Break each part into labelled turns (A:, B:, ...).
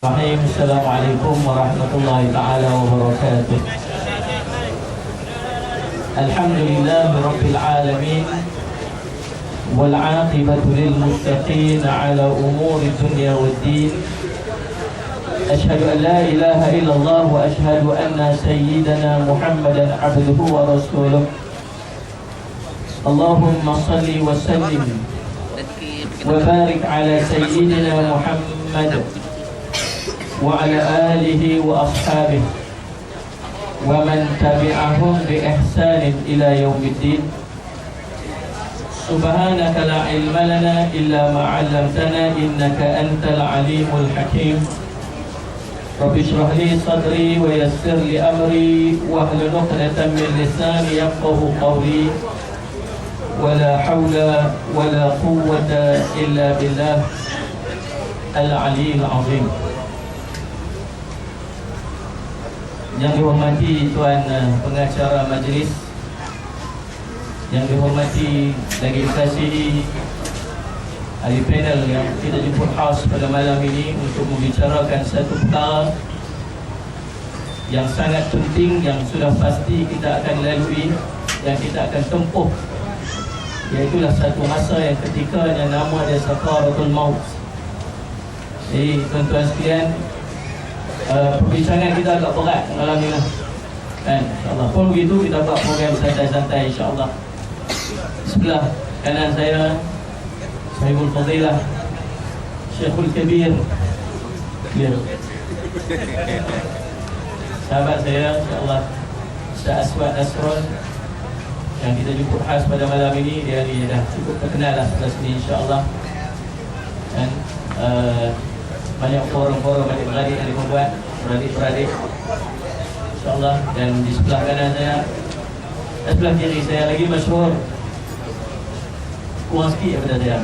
A: Assalamualaikum warahmatullahi taala wabarakatuh. Alhamdulillah rabbil alamin wal 'aqibatu lil muttaqin 'ala umuri dunya waddin. Asyhadu an la ilaha illallah wa asyhadu anna sayyidana Muhammadan 'abduhu wa rasuluh. Allahumma salli wa sallim wa barik 'ala sayyidina Muhammad وعلى آله وأصحابه ومن تبعهم بإحسان إلى يوم الدين. سبحانك لا علم لنا إلا ما علمتنا إنك أنت العليم الحكيم. رب اشرح لي صدري ويسر لي أمري واحلل عقدة من لساني يفقهوا قولي ولا حول ولا قوة إلا بالله العلي العظيم. Yang dihormati Tuan Pengacara Majlis, yang dihormati lagi dikasihi ahli panel yang kita jemput khas pada malam ini untuk membicarakan satu perkara yang sangat penting, yang sudah pasti kita akan lalui, yang kita akan tempuh, iaitulah satu masa yang ketika yang nama dia sakaratul maut. Jadi tuan-tuan sekalian, perbincangan kita agak berat malam ni lah, kan? InsyaAllah pun begitu kita buat program santai-santai insyaAllah. Sebelah kanan saya Sahibul Fadilah Syekhul Kabir, sahabat saya insyaAllah, Ustaz Aswad Asron, yang kita jemput khas pada malam ini. Dia ni dah cukup terkenal lah sebelah sini insyaAllah, dan banyak forum-forum adik-beradik yang dibuat, beradik-beradik insyaAllah. Dan di sebelah kanan saya, sebelah kiri saya lagi masyhur, kurang sikit daripada saya.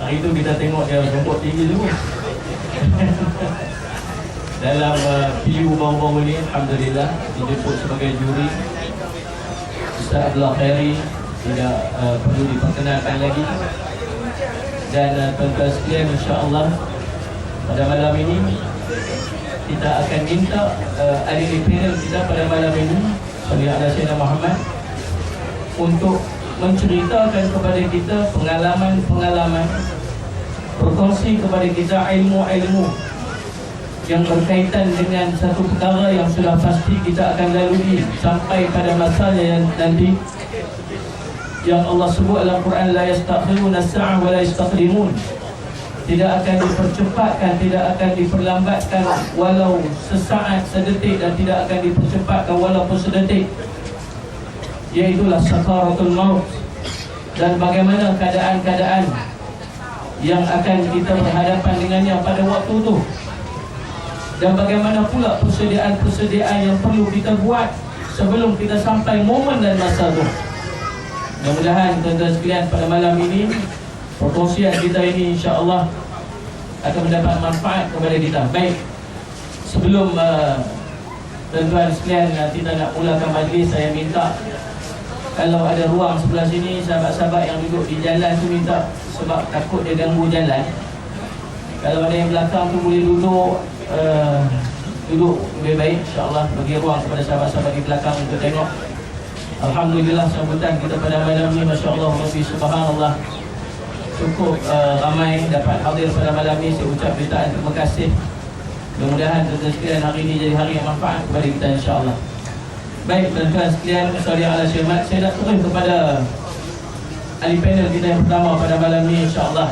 A: Hari itu kita tengok dia jemput tinggi dulu dalam PU baru-baru ni. Alhamdulillah dijemput sebagai juri. Ustaz Abdullah Khairi tidak perlu diperkenalkan lagi. Dan tuan-tuan sekalian, insyaAllah pada malam ini kita akan minta ahli panel kita pada malam ini, Salih ala Sayyidina Muhammad, untuk menceritakan kepada kita pengalaman-pengalaman, berkongsi kepada kita ilmu-ilmu yang berkaitan dengan satu perkara yang sudah pasti kita akan lalui sampai pada masanya yang nanti, yang Allah sebut dalam Quran, la yastakhiruna as-sa'ah wa la yastaqdimun. Tidak akan dipercepatkan, tidak akan diperlambatkan walau sesaat, sedetik, dan tidak akan dipercepatkan walaupun sedetik, iaitulah sakaratul maut. Dan bagaimana keadaan-keadaan yang akan kita berhadapan dengannya pada waktu itu, dan bagaimana pula persediaan-persediaan yang perlu kita buat sebelum kita sampai momen dan masa itu. Mudah-mudahan tuan-tuan sekalian pada malam ini perkongsian kita ini insya-Allah akan mendapat manfaat kepada kita. Baik, sebelum tuan-tuan sekalian kita nak mulakan majlis, saya minta kalau ada ruang sebelah sini, sahabat-sahabat yang duduk di jalan tu minta, sebab takut dia ganggu jalan. Kalau ada yang belakang tu boleh duduk lebih baik insya-Allah, bagi ruang kepada sahabat-sahabat di belakang untuk tengok. Alhamdulillah sambutan kita pada malam ni, masya-Allah, Rabbi subhanallah, cukup ramai dapat hadir pada malam ni. Saya ucap jutaan terima kasih. Mudah-mudahan tuan-tuan sekalian hari ini jadi hari yang manfaat kepada kita insya-Allah. Baik tuan-tuan sekalian, Salih ala Syekh, saya nak turun kepada ahli panel kita yang pertama pada malam ni insya-Allah,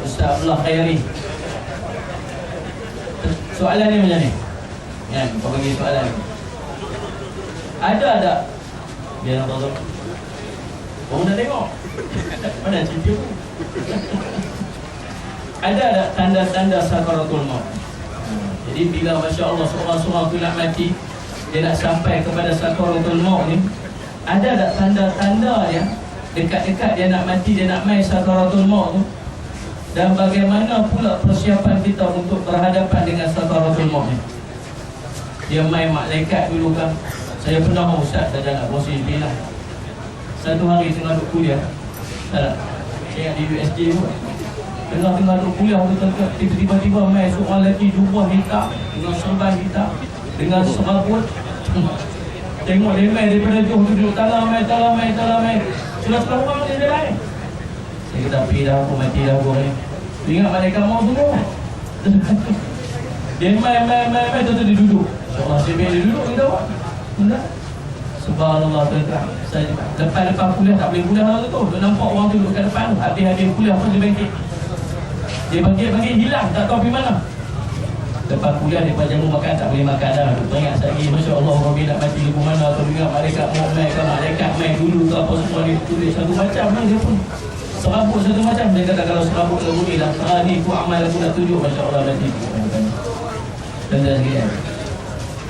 A: Ustaz Abdullah Khairi. Soalan ni macam ni, ya, kau bagi soalan. Ada tak? Biar nak tahu. Kau nak tengok mana cerita tu? Ada tak tanda-tanda sakaratul maut? Jadi bila masya-Allah seorang-seorang tu nak mati, dia nak sampai kepada sakaratul maut ni, ada tak tanda-tanda dia dekat-dekat dia nak mati, dia nak mai sakaratul maut tu? Dan bagaimana pula persiapan kita untuk berhadapan dengan sakaratul maut ni? Dia mai malaikat dulu kan? Saya pernah Ustaz, saya nak bosin bila satu hari tengah duduk kuliah, saya di USJ pun Tengah-tengah duk kuliah tiba-tiba main seorang lelaki jubah hitam dengan serban hitam dengan serabut. Tengok dia main daripada jauh duduk talam main. Sudah orang dia lain. Saya kata pergi dah aku mati dah aku ni. Ingat malaikat maut semua. Dia main tu dia duduk. Allah dia duduk kita buat. Benda. Subhanallah tuan-tuan. Saya lepas kuliah tak boleh kuliah lah tu. Dia nampak orang tu duduk kat depan tu. Habis kuliah pun dia bangkit. Dia bangkit hilang, tak tahu pergi mana. Lepas kuliah dia jamu makan tak boleh makan dah. Teringat lagi, Masya Allah orang bila nak mati ke mana. Atau ingat malaikat mau main ke malaikat main dulu ke apa semua dia tulis satu macam lah dia pun. Serabut satu macam. Dia kata kalau serabut lagu ni lah. Ni aku amal aku dah tunjuk Masya Allah mati. Dan dah sekalian.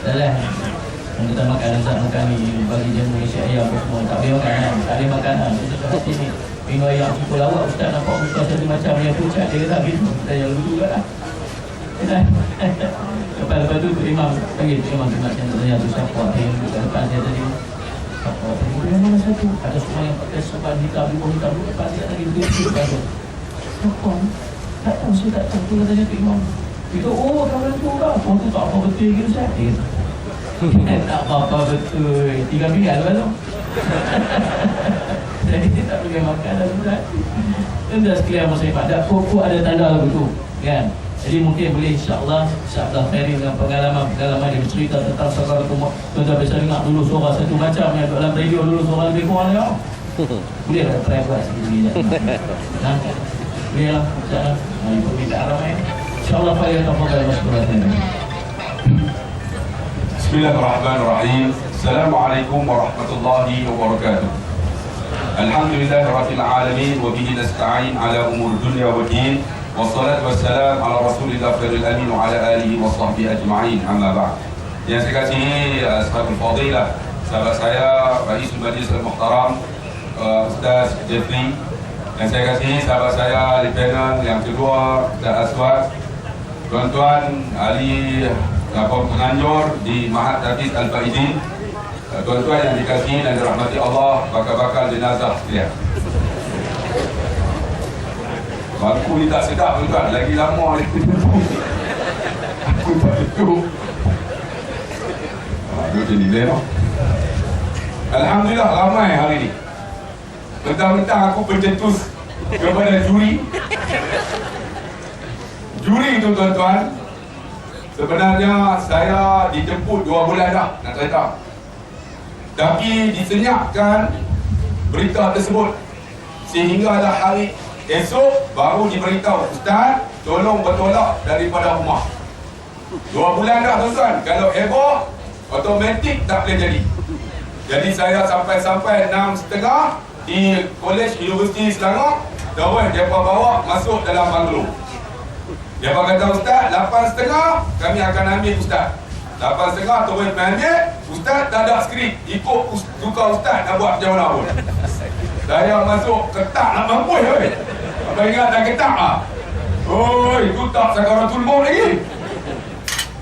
A: Dah lah. Yang kita makan ni bagi jamu isi ayam apa semua. Tak boleh makan kan. Tak boleh makan kan. Kita kat sini. Minum ayam pukul awak ustaz nampak muka satu macam yang pucat. Dia kata gitu. Dan yang dulu juga lah. Lepas tu imam panggil imam tu macam tanya tu siapa yang duduk kat depan dia tadi. Siapa? Yang mana satu? Ada semua yang pakai serban hitam, jubah hitam duduk depan dia tadi berdiri depan tu. Siapa? Tak tahu, saya tak tahu. Tu katanya tu imam. Itu kawan tu lah. Orang tu tak apa betul gitu Ustaz. Tak apa betul. 3 minggat lepas tu. Jadi dia tak boleh makan lah Ustaz. Dan dah sekalian masa ibadat. Ada pokok ada tanda lagu tu. Kan? Jadi mungkin boleh insyaAllah Khairi dengan pengalaman dia bercerita tentang sakaratul maut. Tuan-tuan bisa dengar dulu suara satu macam yang dalam radio dulu suara lebih kurang dia. Boleh tak try buat sikit-sikit. Boleh lah. InsyaAllah. Permintaan ramai. InsyaAllah Fahir tafadhal maskuratan.
B: Bismillahirrahmanirrahim. Assalamualaikum warahmatullahi wabarakatuh. Alhamdulillahirabbil alamin wa bihi nasta'in ala umur dunya wa din. Wassalatu wassalamu ala Rasulillah khairil amin wa ala alihi wa sahbihi ajma'in. Amma ba'd. Yang saya kasihi sahabat fadilah, sahabat saya Raisul Majlis Al-Muhtaram Ustaz Jeffrey. Yang saya kasihi sahabat saya di panel yang kedua Ustaz Aswad, tuan-tuan ahli penganjur di Mahat Hafiz Al-Faizin, tuan-tuan yang dikasihi dan dirahmati Allah, bakal-bakal jenazah sekalian. Bangku ni tak sedap tuan-tuan, lagi lama aku tak duduk. Duduk jadi dia. Alhamdulillah ramai hari ni. Bentang-bentang aku bercetus kepada juri. Juri tu tuan-tuan, sebenarnya saya dijemput 2 bulan dah nak cerita. Tapi disenyapkan berita tersebut sehinggalah hari esok baru diberitahu, Ustaz tolong bertolak daripada rumah. 2 bulan dah tuan-tuan. Kalau heboh automatik tak boleh jadi. Jadi saya sampai 6.30 di Kolej Universiti Selangor. Terus dia bawa masuk dalam banglo. Dia kata Ustaz 8.30 kami akan ambil Ustaz. 8.30 terus ambil Ustaz, tak ada skrip. Ikut suka Ustaz nak buat macam mana pun. Saya masuk ketak nak mampus oi. Apa ingat dah ketak ah? Oi, tu tak sakaratul maut lagi.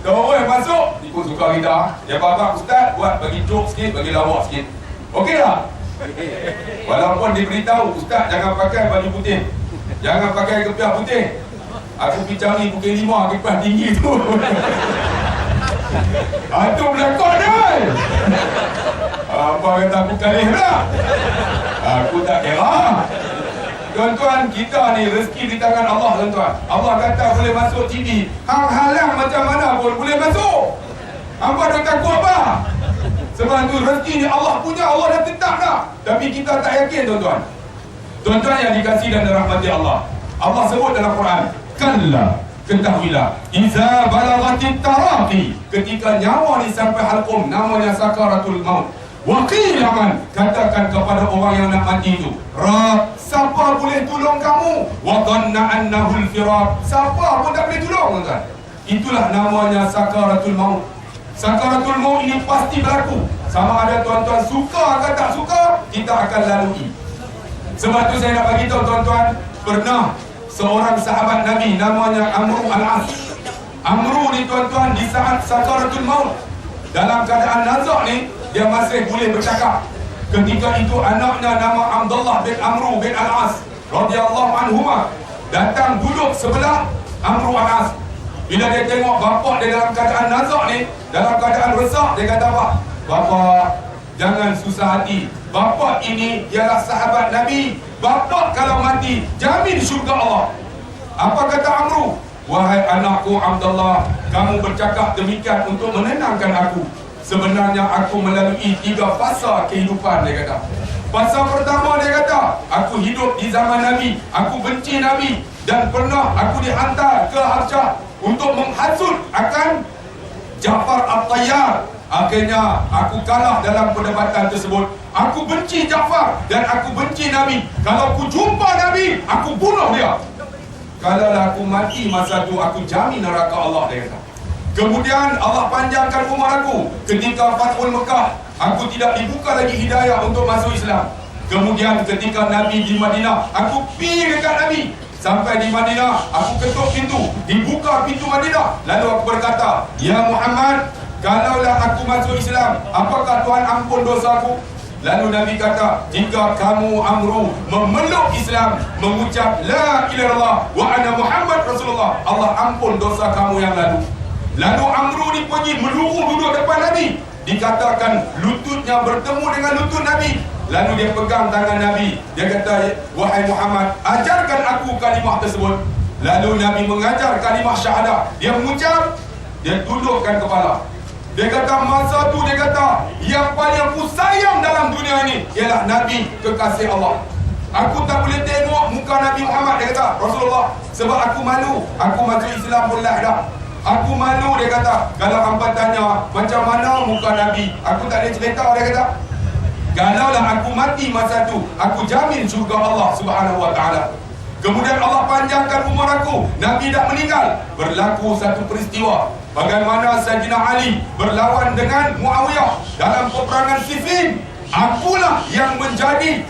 B: Terus masuk ikut suka kita. Dia bapak Ustaz buat bagi joke sikit, bagi lawak sikit. Okey tak? Walaupun diberitahu Ustaz jangan pakai baju putih, jangan pakai kepiah putih. Aku pergi cari Bukit 5 kipas tinggi tu. Itu berlakon oi. Apa kata aku kalih tak? Aku tak kira. Tuan-tuan, kita ni rezeki di tangan Allah tuan-tuan. Allah kata boleh masuk TV. Hang halang macam mana pun boleh masuk. Hampa dah takut apa? Sebab tu rezeki ni Allah punya, Allah dah tetap dah. Tapi kita tak yakin tuan-tuan. Tuan-tuan yang dikasihi dan dirahmati Allah, Allah sebut dalam Quran, kalla, ketahuilah, iza balagatit taraqi, ketika nyawa ni sampai halqum, namanya sakaratul maut. Waqilaman, katakan kepada orang yang nak mati itu, Rab, siapa boleh tolong kamu? Wa dhanna annahu al-firaq, siapa pun tak boleh tolong tuan-tuan. Itulah namanya sakaratul maut. Sakaratul maut ini pasti berlaku. Sama ada tuan-tuan suka atau tak suka, kita akan lalui. Sebab tu saya nak bagi tahu tuan-tuan, pernah seorang sahabat Nabi namanya Amru al-As. Amru ni tuan-tuan di saat sakaratul maut, dalam keadaan nazak ni, dia masih boleh bercakap. Ketika itu anaknya nama Abdullah bin Amru bin al-As radhiyallahu anhuma datang duduk sebelah Amru al-As. Bila dia tengok bapa dia dalam keadaan nazak ni, dalam keadaan resah, dia kata apa? Bapa, jangan susah hati. Bapa ini ialah sahabat Nabi. Bapa kalau mati, jamin syurga Allah. Apa kata Amru? Wahai anakku Abdullah, kamu bercakap demikian untuk menenangkan aku. Sebenarnya aku melalui 3 fasa kehidupan, dia kata. Fasa pertama dia kata, aku hidup di zaman Nabi, aku benci Nabi, dan pernah aku dihantar ke Habsyah untuk menghasut akan Ja'far At-Tayyar. Akhirnya aku kalah dalam perdebatan tersebut. Aku benci Ja'far dan aku benci Nabi. Kalau aku jumpa Nabi, aku bunuh dia. Kalau aku mati masa tu, aku jamin neraka Allah, dia kata. Kemudian Allah panjangkan umur aku. Ketika Fathul Mekah, aku tidak dibuka lagi hidayah untuk masuk Islam. Kemudian ketika Nabi di Madinah, aku pergi dekat Nabi. Sampai di Madinah, aku ketuk pintu. Dibuka pintu Madinah. Lalu aku berkata, Ya Muhammad, kalaulah aku masuk Islam, apakah Tuhan ampun dosaku? Lalu Nabi kata, jika kamu Amru memeluk Islam, mengucap La ilaha illallah wa ana Muhammad Rasulullah, Allah ampun dosa kamu yang lalu. Lalu Amru ni pergi meluru duduk depan Nabi. Dikatakan lututnya bertemu dengan lutut Nabi. Lalu dia pegang tangan Nabi. Dia kata, wahai Muhammad, ajarkan aku kalimah tersebut. Lalu Nabi mengajar kalimah syahadah. Dia mengucap, dia tundukkan kepala. Dia kata, masa tu dia kata, yang paling aku sayang dalam dunia ini ialah Nabi kekasih Allah. Aku tak boleh tengok muka Nabi Muhammad, dia kata, Rasulullah, sebab aku malu. Aku masuk Islam pun lah dah. Aku malu, dia kata. Kalau hampa tanya macam mana muka Nabi, aku tak boleh cerita, dia kata. Kalaulah aku mati masa tu, aku jamin syurga Allah Subhanahu wa ta'ala. Kemudian Allah panjangkan umur aku. Nabi dah meninggal. Berlaku satu peristiwa, bagaimana Sayyidina Ali berlawan dengan Muawiyah dalam peperangan Siffin. Akulah yang menjadi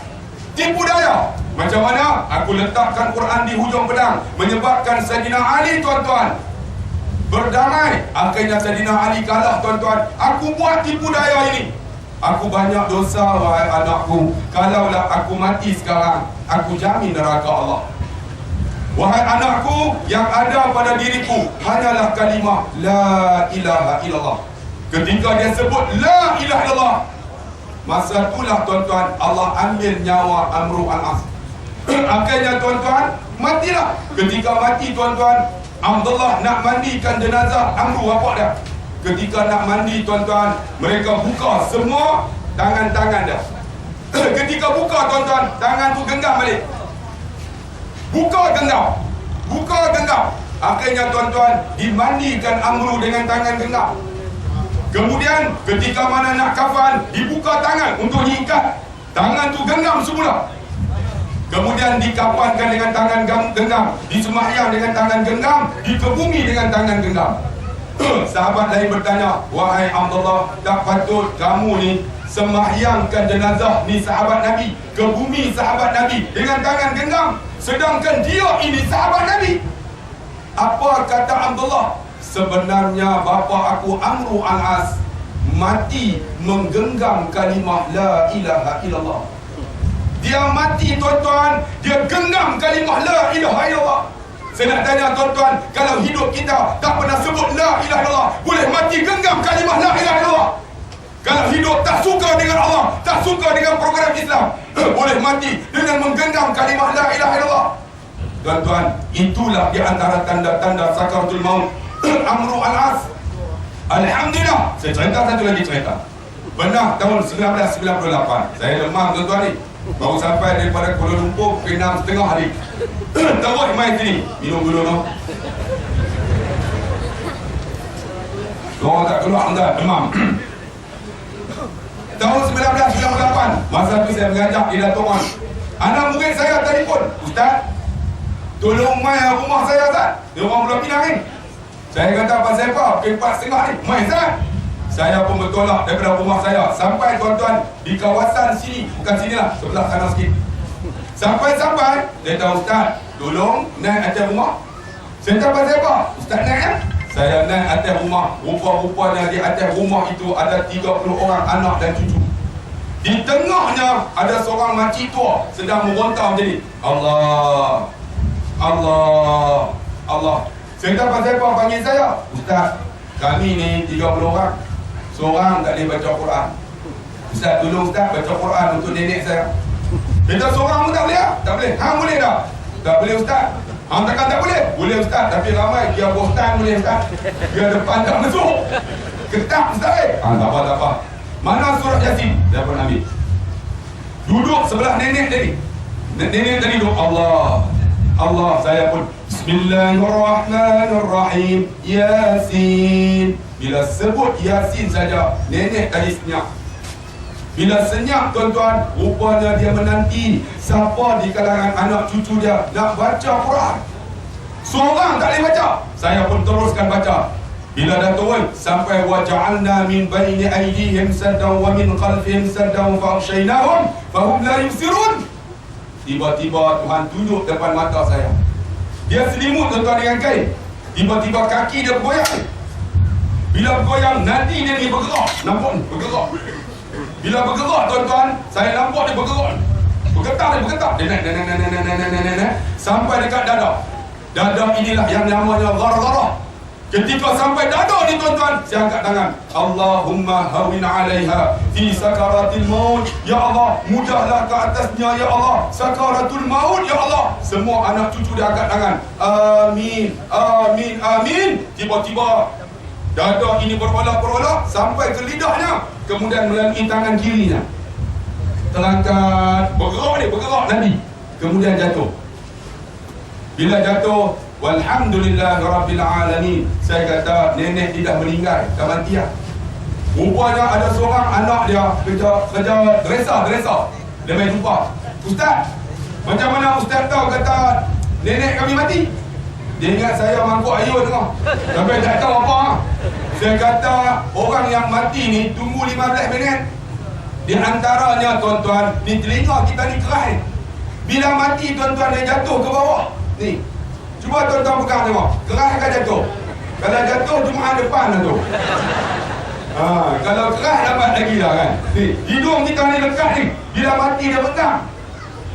B: tipu daya. Macam mana? Aku letakkan Quran di hujung pedang, menyebabkan Sayyidina Ali, tuan-tuan, berdamai. Akhirnya Sayyidina Ali kalah, tuan-tuan. Aku buat tipu daya ini. Aku banyak dosa, wahai anakku. Kalaulah aku mati sekarang, aku jamin neraka Allah. Wahai anakku, yang ada pada diriku hanyalah kalimah La ilaha illallah. Ketika dia sebut La ilaha illallah, masa itulah, tuan-tuan, Allah ambil nyawa Amru al-As. Akhirnya, tuan-tuan, matilah. Ketika mati, tuan-tuan, Abdullah nak mandikan jenazah Amru, bapak dia. Ketika nak mandi, tuan-tuan, mereka buka semua tangan-tangan dia. Ketika buka, tuan-tuan, tangan tu genggam balik. Buka genggam. Buka genggam. Akhirnya, tuan-tuan, dimandikan Amru dengan tangan genggam. Kemudian ketika mana nak kafan, dibuka tangan untuk diikat. Tangan tu genggam semula. Kemudian dikafankan dengan tangan genggam, disemahyang dengan tangan genggam, dikebumi dengan tangan genggam. Sahabat lain bertanya, wahai Abdullah, tak patut kamu ni semahyangkan jenazah ni sahabat Nabi, ke bumi sahabat Nabi dengan tangan genggam, sedangkan dia ini sahabat Nabi. Apa kata Abdullah? Sebenarnya bapa aku Amru al-As mati menggenggam kalimah La ilaha illallah. Dia mati, tuan-tuan, dia genggam kalimah La ilaha illallah. Saya nak tanya, tuan-tuan, kalau hidup kita tak pernah sebut La ilaha illallah, boleh mati genggam kalimah La ilaha illallah? Kalau hidup tak suka dengan Allah, tak suka dengan program Islam, boleh mati dengan menggenggam kalimah La ilaha illallah. Tuan-tuan, itulah di antara tanda-tanda sakaratul maut Amru al-As. Alhamdulillah. Saya cerita satu lagi cerita. Benar tahun 1998, saya demam, tuan-tuan ni. Baru sampai daripada Kuala Lumpur, Penang setengah hari. Terus main sini, minum dulu no. Orang tak keluar, anda demam. Tahun 1998, masa tu saya mengajak di Dato' anak murid saya telefon, Ustaz, tolong main rumah saya, Ustaz. Dia orang Pulau Pinang ni. Saya kata, pasal apa? Pukul 4.30 ni, main, Ustaz. Saya pun bertolak daripada rumah saya. Sampai, tuan-tuan, di kawasan sini, bukan sini lah, sebelah kanan sikit. Sampai-sampai, dia tahu, Ustaz, tolong naik atas rumah. Saya kata, pasal apa? Ustaz naik kan? Saya naik atas rumah. Rupa-rupanya di atas rumah itu ada 30 orang anak dan cucu. Di tengahnya ada seorang makcik tua sedang meronta macam ni. Allah, Allah. Saya tahu pasal apa panggil saya? Ustaz, kami ni 30 orang. Seorang tak boleh baca Quran. Ustaz, tolong Ustaz baca Quran untuk nenek saya. Kita seorang pun tak boleh. Tak boleh. Hang boleh tak? Tak boleh Ustaz. Hang takkan tak boleh? Boleh Ustaz. Tapi ramai dia bosan boleh Ustaz. Dia depan tak masuk. Ketak Ustaz tak apa. Mana surat Yasin? Saya pun ambil. Duduk sebelah nenek tadi. Nenek tadi duduk Allah, saya pun Bismillahirrahmanirrahim. Yasin. Bila sebut Yasin saja, nenek tadi senyap. Bila senyap tuan-tuan, rupanya dia menanti siapa di kalangan anak cucu dia nak baca Quran. Seorang tak boleh baca. Saya pun teruskan baca. Bila dah turun sampai wa ja'alna min baini aydihim saddan wa min khalfihim saddan fa aghshaynahum fahum la yubsirun. Tiba-tiba Tuhan tunjuk depan mata saya. Dia selimut tuan-tuan dengan kain. Tiba-tiba kaki dia bergoyang. Bila bergoyang, nadi dia ni bergerak. Nampak ni? Bergerak. Bila bergerak tuan-tuan, saya nampak dia bergerak. Bergetar. Dia naik. Sampai dekat dada. Dada inilah yang namanya zar-zarah. Ketika sampai dada ni tuan-tuan, saya angkat tangan. Allahumma hawin 'alaiha fi sakaratil maut. Ya Allah, mudahlah ke atasnya ya Allah sakaratul maut ya Allah. Semua anak cucu dia angkat tangan. Amin. Tiba-tiba dada ini berolak sampai ke lidahnya, kemudian melalui tangan kirinya. Terangkat, bergerak nanti. Kemudian jatuh. Bila jatuh, walhamdulillah rabbil alamin. Saya kata nenek tidak meninggal, tak mati lah. Rupanya ada seorang anak dia kerja dresser. Dia main jumpa. Ustaz, macam mana Ustaz tahu kata nenek kami mati? Dia ingat saya mangkuk ayun tengok. Sampai tak tahu apa. Saya kata orang yang mati ni tunggu 15 minit. Di antaranya tuan-tuan, ni telinga kita ni keras. Bila mati tuan-tuan dia jatuh ke bawah. Ni. Cuba tuan-tuan pegang tengok. Keras akan jatuh. Kalau jatuh Jumaat depan lah tu. Kalau keras dapat lagi lah kan. Ni, hidung kita ni lekat ni. Bila mati dia pegang.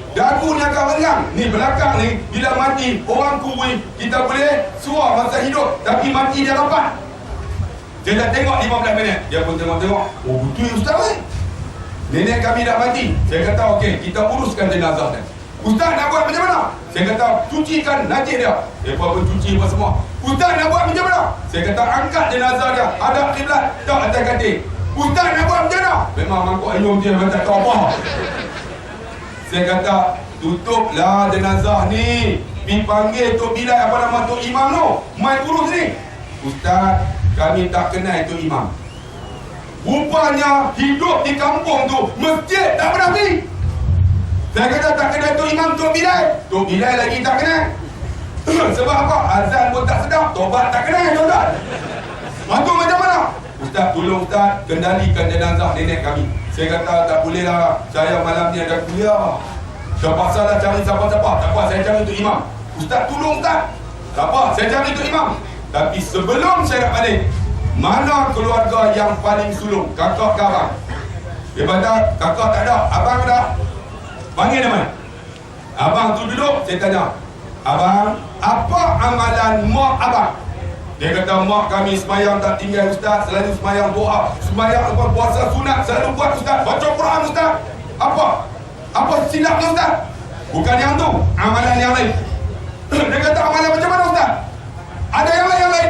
B: Dagu ni akan renggang. Ni belakang ni, bila mati orang kurui, kita boleh suar masa hidup. Tapi mati dia rapat. Dia dah tengok 15 minit. Dia pun tengok. Oh betul Ustaz. Nenek kami dah mati. Saya kata okey, kita uruskan jenazah dia. Ustaz nak buat macam mana? Saya kata cucikan najis dia. Dia pun cuci apa semua. Ustaz nak buat macam mana? Saya kata angkat jenazah dia hadap kiblat, tak atas katil. Ustaz nak buat macam mana? Memang mangkuk ayam dia memang tak tahu apa. Saya kata tutuplah jenazah ni. Pergi panggil Tok Bilal apa nama Tok Imam tu. Mai urus ni. Ustaz, kami tak kenal Tok Imam. Rupanya hidup di kampung tu masjid tak pernah pergi. Saya kata tak kenal Tok Imam Tok Bilal. Tok Bilal lagi tak kenal. Sebab apa? Azan pun tak sedap. Tobat tak kenal tuan-tuan. Mantu macam mana? Ustaz tolong Ustaz kendalikan jenazah nenek kami. Saya kata tak boleh lah. Saya malam ni ada kuliah. Terpaksa lah cari siapa-siapa. Tak apa, saya cari Tok Imam. Ustaz tolong Ustaz. Tak apa, saya cari Tok Imam. Tapi sebelum saya nak balik, mana keluarga yang paling sulung? Kakak ke abang? Dia kata kakak tak ada, abang ada. Panggil dia mana? Abang tu duduk, saya tanya, abang, apa amalan mak abang? Dia kata mak kami semayang tak tinggal Ustaz, selalu semayang doa, semayang apa puasa sunat selalu buat Ustaz, baca Quran Ustaz. Apa silapnya Ustaz? Bukan yang tu, amalan yang lain. Dia kata amalan macam mana Ustaz? Ada yang lain.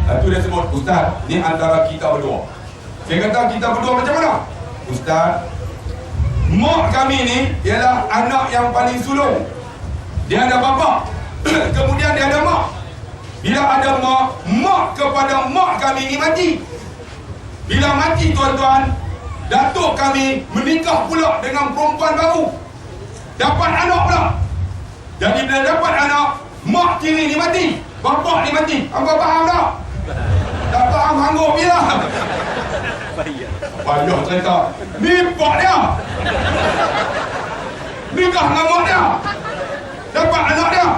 B: Lepas tu dia sebut, Ustaz, ni antara kita berdua. Saya kata kita berdua macam mana? Ustaz, mak kami ni ialah anak yang paling sulung. Dia ada bapa, kemudian dia ada mak. Bila ada mak kepada mak kami ni mati. Bila mati tuan-tuan, datuk kami menikah pula dengan perempuan baru. Dapat anak pula. Jadi bila dapat anak, mak kiri ni mati, bapa ni mati. Hangpa faham tak? Tak faham hanggup bila. Payah cerita. Ni pak dia. Nikah dengan mak dia. Dapat anak dia.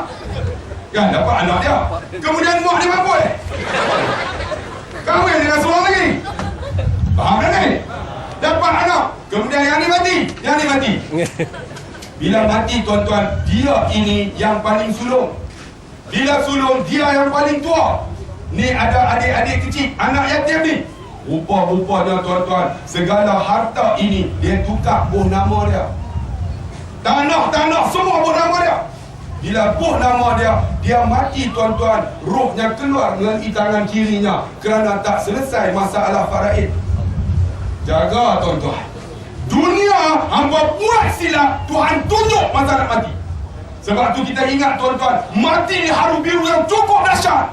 B: Kan dapat anak dia. Kemudian mak dia mampu. Kahwin dengan seorang lagi. Faham tak ni? Dapat anak. Kemudian yang ni mati. Bila mati tuan-tuan, dia ini yang paling sulung. Bila sulung, dia yang paling tua. Ni ada adik-adik kecil, anak yatim ni. Rupa-rupanya tuan-tuan, segala harta ini dia tukar buh nama dia. Tanah-tanah semua buh nama dia. Bila buh nama dia, dia mati tuan-tuan, rohnya keluar melalui tangan kirinya kerana tak selesai masalah faraid. Jaga tuan-tuan. Dunia hangpa buat silap, Tuhan tunjuk masa nak mati. Sebab tu kita ingat tuan-tuan, mati ni haru biru yang cukup dahsyat.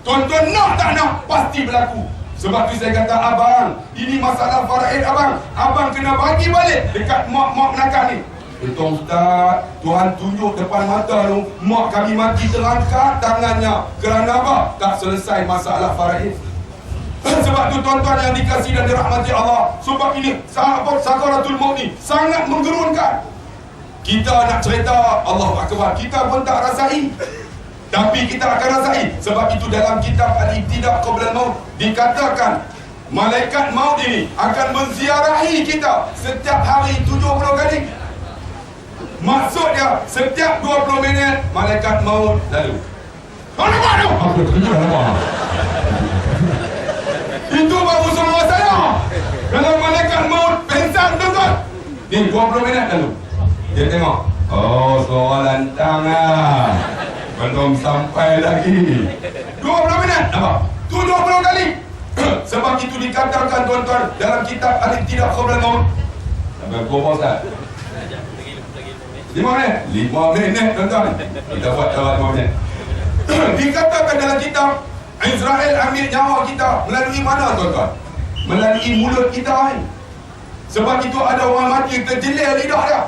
B: Tuan-tuan nak tak nak, pasti berlaku. Sebab tu saya kata, abang, ini masalah faraid abang. Abang kena bagi balik dekat mak-mak nakal ni. Betul Ustaz, Tuhan tunjuk depan mata tu, mak kami mati terangkat tangannya. Kerana apa? Tak selesai masalah faraid. Sebab tu tuan-tuan yang dikasihi dan dirahmati Allah, sebab ini sahabat sakaratul maut ni sangat menggerunkan. Kita nak cerita Allahu Akbar, kita pun tak rasai, tapi kita akan rasai. Sebab itu dalam kitab Al-Ibtida' Qabla al-Maut dikatakan malaikat maut ini akan menziarahi kita setiap hari 70 kali. Maksudnya setiap 20 minit malaikat maut lalu. Mana? Apa kerja apa? Itu baru semua saya. Kalau malaikat maut pengsan tuan-tuan, ni 20 minit lalu. Dia tengok, oh soalan tangan belum sampai lagi. 20 minit, apa? Tu 20 kali. Sebab itu dikatakan tuan-tuan dalam kitab Al-Ibtida' Qabla al-Maut. Sampai berapa Ustaz? 5 minit? 5 minit tuan-tuan. Kita buat dalam 5 minit. Dikatakan dalam kitab, Israel ambil nyawa kita melalui mana tuan-tuan? Melalui mulut kita ni. Sebab itu ada orang mati terjelir lidah dia.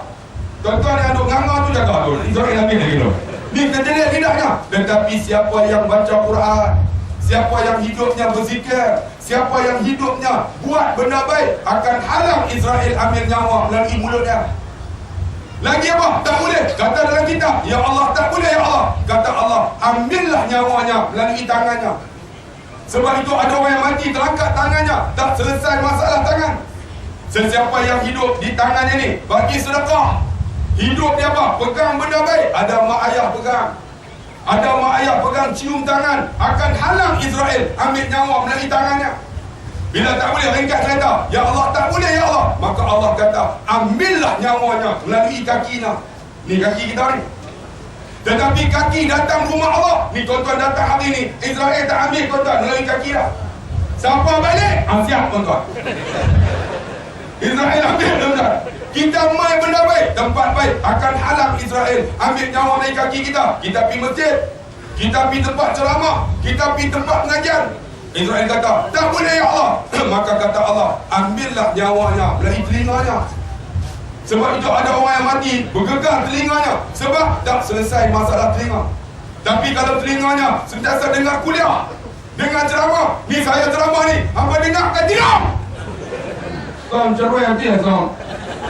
B: Tuan-tuan yang duk nganga tu jaga tu. Israel ambil lagi tu. Ni terjelir lidahnya. Tetapi siapa yang baca Quran, siapa yang hidupnya berzikir, siapa yang hidupnya buat benda baik, akan halang Israel ambil nyawa melalui mulut dia. Lagi apa? Tak boleh. Kata dalam kitab, ya Allah, tak boleh ya Allah. Kata Allah, ambillah nyawanya melalui tangannya. Sebab itu ada orang yang mati terangkat tangannya, tak selesai masalah tangan. Sesiapa yang hidup di tangannya ni bagi sedekah, hidup dia apa? Pegang benda baik. Ada mak ayah pegang, ada mak ayah pegang cium tangan, akan halang Israel ambil nyawa melalui tangannya. Bila tak boleh, ringkas cerita, ya Allah, tak boleh ya Allah, maka Allah kata, ambillah nyawanya melalui kakinya. Ni kaki kita ni. Tetapi kaki datang rumah Allah. Ni tuan-tuan datang hari ni, Israel tak ambil tuan-tuan melalui kaki dah. Siapa balik? Siap tuan-tuan. Israel ambil tuan-tuan. Kita main benda baik, tempat baik, akan halang Israel ambil nyawa dari kaki kita. Kita pergi masjid, kita pergi tempat ceramah, kita pergi tempat pengajian, Israel kata, tak boleh ya Allah. Maka kata Allah, ambillah nyawanya melalui telinganya. Sebab itu ada orang yang mati bergegar telinganya, sebab tak selesai masalah telinga. Tapi kalau telinganya sentiasa dengar kuliah, dengar ceramah, ni saya ceramah ni, apa dengar kan tidak? Tom cerai nanti ya Tom.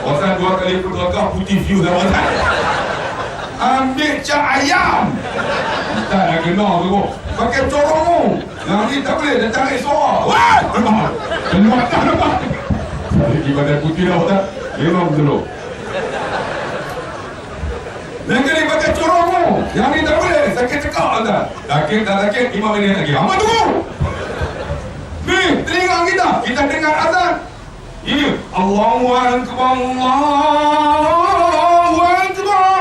B: Orang 2 kali bergegar putih view dah orang. Ambil cak ayam. Tak nak kena tu. Pakai corong. Yang ni tak boleh, dia tarik suara. Wah! Nampak. Di badan putih dah tak? Memang dulu. Yang kali pakai corong. Yang ni tak boleh, sakit cekak tak? Sakit, 5 minit lagi. Apa tunggu? Ni, telinga kita dengar azan. Ini, Allahu Akbar, Allahu Akbar.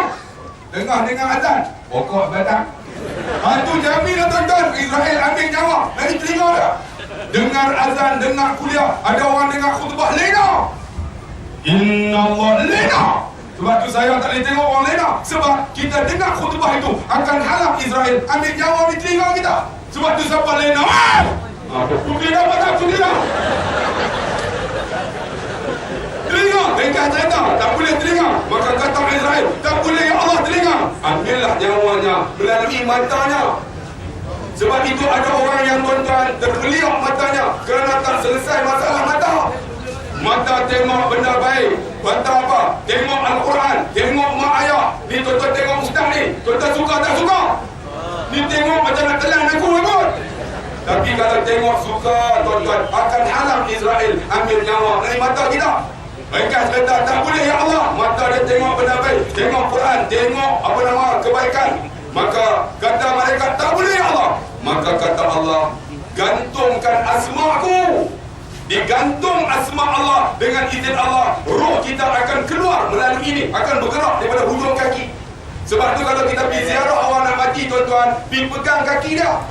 B: Dengar azan. Pokok batang. Itu jamin dah tuan-tuan, Israel ambil nyawa dari telinga dia. Dengar azan, dengar kuliah, ada orang dengar khutbah lena. Inna Allah lena. Sebab tu saya tak boleh tengok orang lena. Sebab kita dengar khutbah itu akan halang Israel ambil nyawa di telinga kita. Sebab tu siapa lena? Sudi dah patah, sudi dah. Telinga, ringkas cerita, tak boleh telinga. Maka kata Israel, tak boleh ya Allah telinga. Ambillah nyawanya melalui matanya. Sebab itu ada orang yang tuan-tuan terbeliak matanya kerana tak selesai masalah mata. Mata tengok benda baik. Mata apa? Tengok Al-Quran, tengok mak ayah. Ni tuan-tuan tengok ustaz ni, tuan-tuan suka tak suka? Ni tengok macam nak telan aku kot. Tapi kalau tengok suka tuan-tuan, akan halang Israel ambil nyawa dari mata kita. Ringkas kata tak boleh ya Allah. Mata dia tengok benda baik, tengok Quran, tengok kebaikan. Maka kata malaikat tak boleh ya Allah. Maka kata Allah, gantungkan asma'ku. Digantung asma Allah, dengan izin Allah roh kita akan keluar melalui ini, akan bergerak daripada hujung kaki. Sebab tu kalau kita pergi ziarah orang nak mati, tuan-tuan, pergi pegang kaki dia,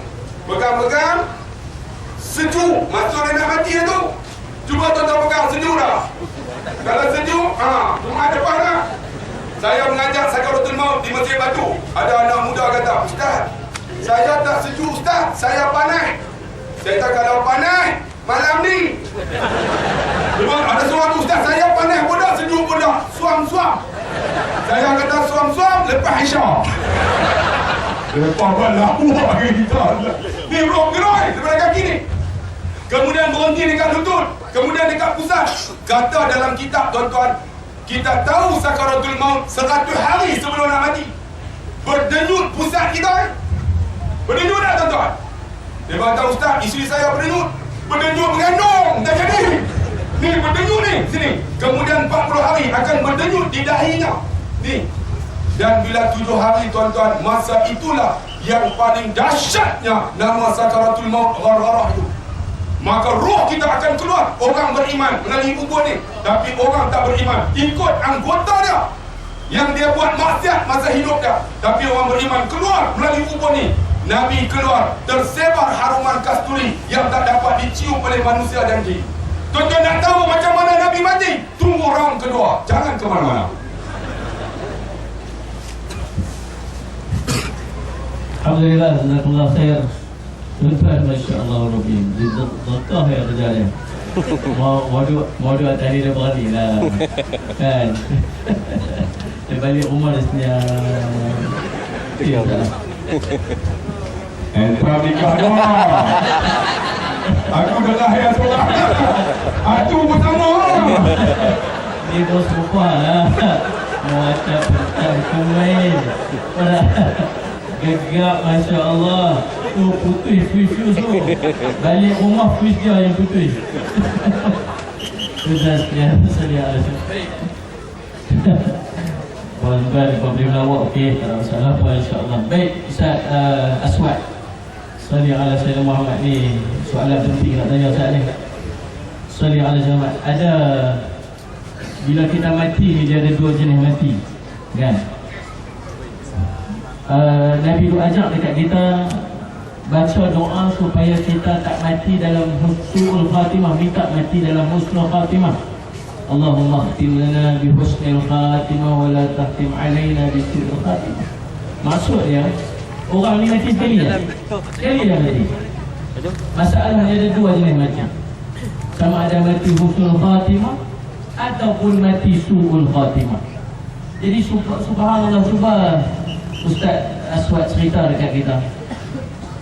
B: pegang-pegang, sejuk. Maksud dia nak mati dia tu, cuba tuan-tuan pegang, sejuk dah. Kalau sejuk, rumah depan lah. Saya mengajar Sakaratul Maut di Masjid Batu. Ada anak muda kata, Ustaz, saya tak sejuk Ustaz, saya panas. Saya kata kalau panas malam ni. Ada seorang Ustaz, saya panas pun dah, sejuk pun dah, suam-suam. Saya kata suam-suam lepas Isyak. Lepas malam kita ni roh gerai daripada kaki ni. Kemudian berhenti dekat lutut, kemudian dekat pusat. Kata dalam kitab, tuan-tuan, kita tahu Sakaratul Maut 100 hari sebelum nak mati. Berdenyut pusat kita. Berdenyut tak, tuan-tuan? Dia kata, Ustaz, isteri saya berdenyut mengandung, tak jadi. Ni berdenyut ni, sini. Kemudian 40 hari akan berdenyut di dahinya. Ni. Dan bila 7 hari, tuan-tuan, masa itulah yang paling dahsyatnya nama Sakaratul Maut ghargharah itu. Maka roh kita akan keluar. Orang beriman melalui kubur ni, tapi orang tak beriman ikut anggota dia yang dia buat maksiat masa hidup dia. Tapi orang beriman keluar melalui kubur ni. Nabi keluar, tersebar haruman kasturi yang tak dapat dicium oleh manusia dan jin. Tuan-tuan nak tahu macam mana Nabi mati? Tunggu round kedua, jangan ke mana-mana.
A: Alhamdulillah, jazakallah khair. Tuan-tuan, masya-Allah Rabbi, zakah ya kerjanya. Mau dua tadi dah berani lah. Kan? Dia balik rumah dah senyap. Ya Allah.
B: Entah nikah dah. Aku dah lahir seorang. Aku pertama.
A: Ni bos lupa lah. Macam petang kumain. Gegak, Masya Allah. Tu putus fuse tu. Balik rumah fuse dia yang putus. Sudah sekian. Tuan-tuan, kau boleh melawak, okey, tak ada masalah pun, insyaAllah. Baik, Ustaz Aswad, Salli ala Sayyidina Muhammad ni, soalan penting nak tanya Ustaz ni. Salli ala Sayyidina Muhammad. Ada, bila kita mati ni, dia ada 2 jenis mati, kan? Nabi tu ajak dekat kita baca doa supaya kita tak mati dalam husnul khatimah, minta mati dalam husnul khatimah. Allahumma khtim lana bi husnil khatimah wa la tahtim alaina bi su'il khatimah. Maksud dia, orang ni mati sekali dah. Sekali dah mati. Masalahnya ada 2 jenis mati. Sama ada mati husnul khatimah ataupun mati su'ul khatimah. Jadi subhanallah, Ustaz Aswad cerita dekat kita.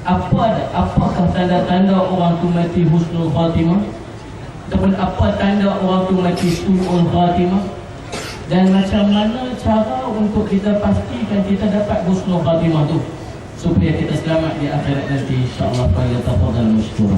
A: Apakah tanda-tanda orang tu mati husnul khatimah? Ataupun apa tanda orang tu mati su'ul khatimah? Dan macam mana cara untuk kita pastikan kita dapat husnul khatimah tu supaya kita selamat di akhirat nanti, insya-Allah. Tafadhal mashkura.